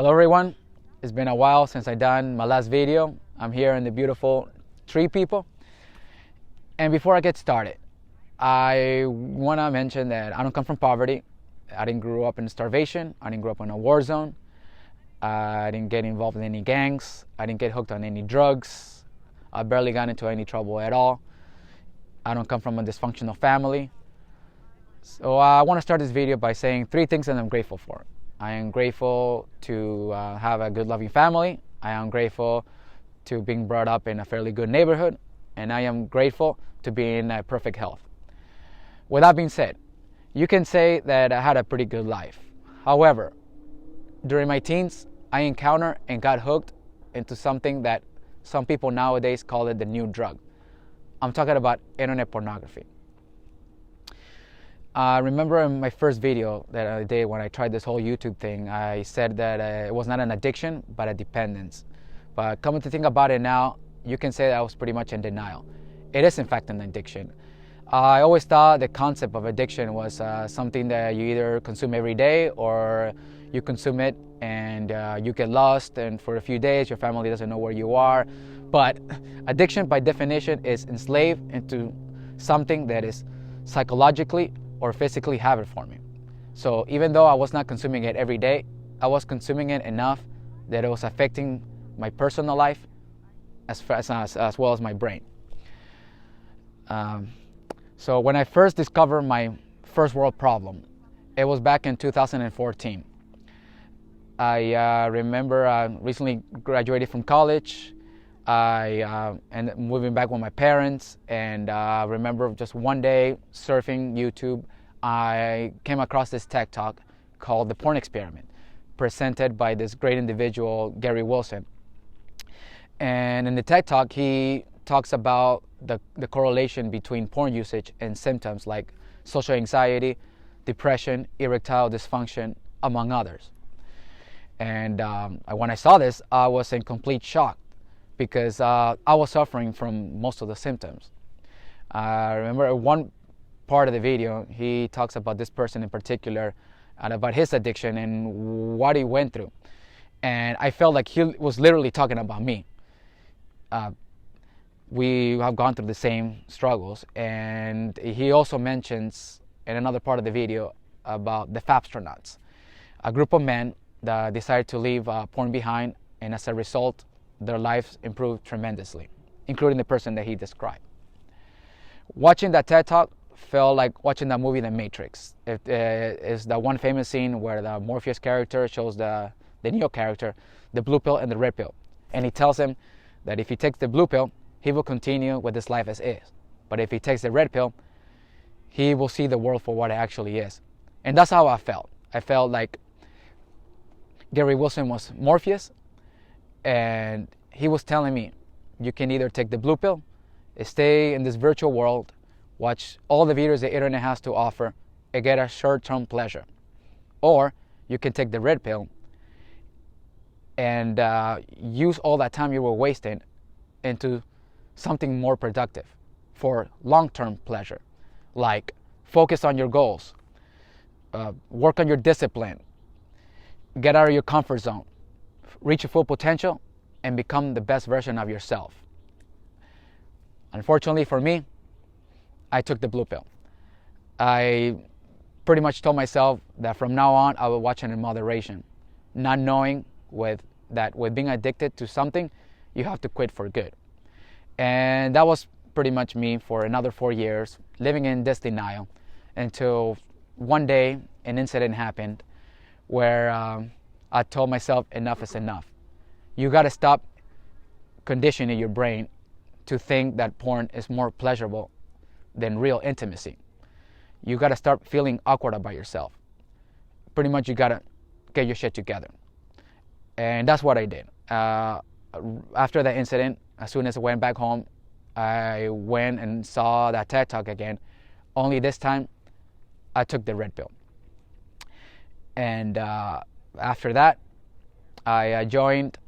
Hello everyone, it's been a while since I done my last video. I'm here in the beautiful tree people. And before I get started, I want to mention that I don't come from poverty. I didn't grow up in starvation. I didn't grow up in a war zone. I didn't get involved in any gangs. I didn't get hooked on any drugs. I barely got into any trouble at all. I don't come from a dysfunctional family. So I want to start this video by saying 3 things that I'm grateful for. I am grateful to have a good loving family. I am grateful to being brought up in a fairly good neighborhood. And I am grateful to be in perfect health. With that being said, you can say that I had a pretty good life. However, during my teens, I encountered and got hooked into something that some people nowadays call it the new drug. I'm talking about internet pornography. I remember in my first video that I did when I tried this whole YouTube thing, I said that it was not an addiction, but a dependence. But coming to think about it now, you can say that I was pretty much in denial. It is in fact an addiction. I always thought the concept of addiction was something that you either consume every day or you consume it and you get lost, and for a few days your family doesn't know where you are. But addiction by definition is enslaved into something that is psychologically or physically habit forming. So even though I was not consuming it every day, I was consuming it enough that it was affecting my personal life as well as my brain. So when I first discovered my first world problem, it was back in 2014. I remember recently graduated from college. I ended up moving back with my parents, and I remember just one day surfing YouTube, I came across this TED Talk called The Porn Experiment, presented by this great individual, Gary Wilson. And in the TED Talk, he talks about the correlation between porn usage and symptoms like social anxiety, depression, erectile dysfunction, among others. And when I saw this, I was in complete shock because I was suffering from most of the symptoms. I remember one part of the video, he talks about this person in particular and about his addiction and what he went through. And I felt like he was literally talking about me. We have gone through the same struggles. And he also mentions in another part of the video about the Fapstronauts, a group of men that decided to leave porn behind, and as a result, their lives improved tremendously, including the person that he described. Watching that TED Talk felt like watching that movie, The Matrix. It is the one famous scene where the Morpheus character shows the Neo character the blue pill and the red pill. And he tells him that if he takes the blue pill, he will continue with his life as is. But if he takes the red pill, he will see the world for what it actually is. And that's how I felt. I felt like Gary Wilson was Morpheus, and he was telling me, you can either take the blue pill, stay in this virtual world, watch all the videos the internet has to offer, and get a short-term pleasure. Or you can take the red pill and use all that time you were wasting into something more productive for long-term pleasure, like focus on your goals, work on your discipline, get out of your comfort zone, reach your full potential, and become the best version of yourself. Unfortunately for me, I took the blue pill. I pretty much told myself that from now on I would watch it in moderation, not knowing that with being addicted to something, you have to quit for good. And that was pretty much me for another 4 years, living in this denial, until one day an incident happened where I told myself enough is enough. You got to stop conditioning your brain to think that porn is more pleasurable than real intimacy. You got to start feeling awkward about yourself. Pretty much you got to get your shit together. And that's what I did. After that incident, as soon as I went back home, I went and saw that TED Talk again. Only this time, I took the red pill. And after that, I joined,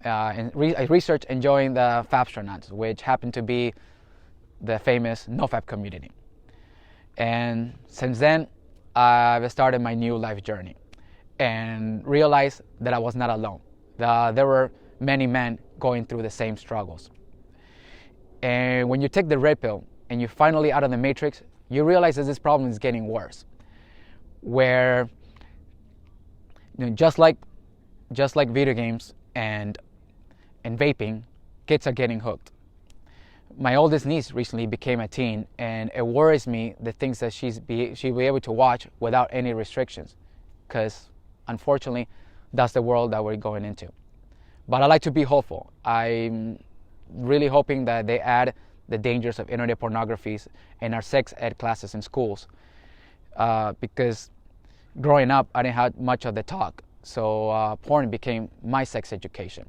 I researched and joined the Fapstronauts, which happened to be the famous NoFap community. And since then, I've started my new life journey. and realized that I was not alone. There were many men going through the same struggles. And when you take the red pill and you're finally out of the matrix, you realize that this problem is getting worse. Where, just like video games and vaping, kids are getting hooked. My oldest niece recently became a teen, and it worries me the things that she'll be able to watch without any restrictions, because unfortunately, that's the world that we're going into. But I like to be hopeful. I'm really hoping that they add the dangers of internet pornographies in our sex ed classes in schools, because growing up, I didn't have much of the talk, so porn became my sex education.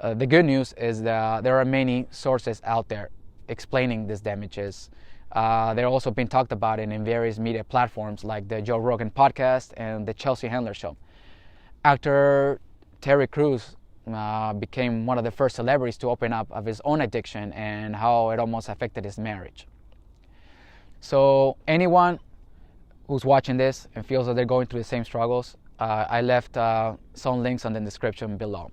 The good news is that there are many sources out there explaining these damages. They're also being talked about in various media platforms like the Joe Rogan podcast and the Chelsea Handler show. Actor Terry Crews became one of the first celebrities to open up of his own addiction and how it almost affected his marriage. So anyone who's watching this and feels that they're going through the same struggles, I left some links on the description below.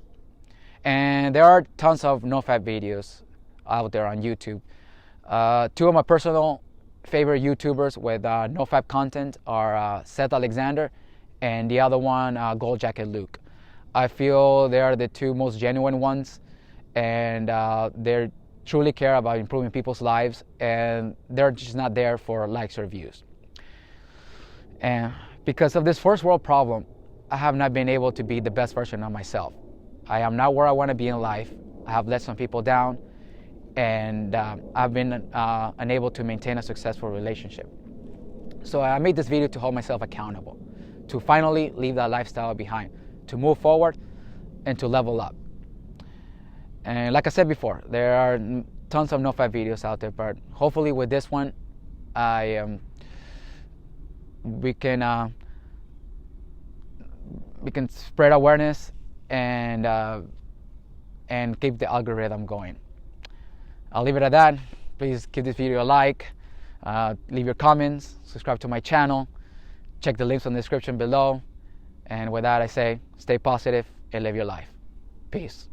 And there are tons of no-fap videos out there on YouTube. Two of my personal favorite YouTubers with no-fap content are Seth Alexander and the other one, GoldJacket Luke. I feel they are the two most genuine ones, and they truly care about improving people's lives, and they're just not there for likes or views. And because of this first world problem, I have not been able to be the best version of myself. I am not where I want to be in life. I have let some people down, and I've been unable to maintain a successful relationship. So I made this video to hold myself accountable, to finally leave that lifestyle behind, to move forward, and to level up. And like I said before, there are tons of no-fap videos out there, but hopefully with this one, we can spread awareness and keep the algorithm going. I'll leave it at that. Please give this video a like, leave your comments, subscribe to my channel, check the links in the description below. And with that, I say, stay positive and live your life. Peace.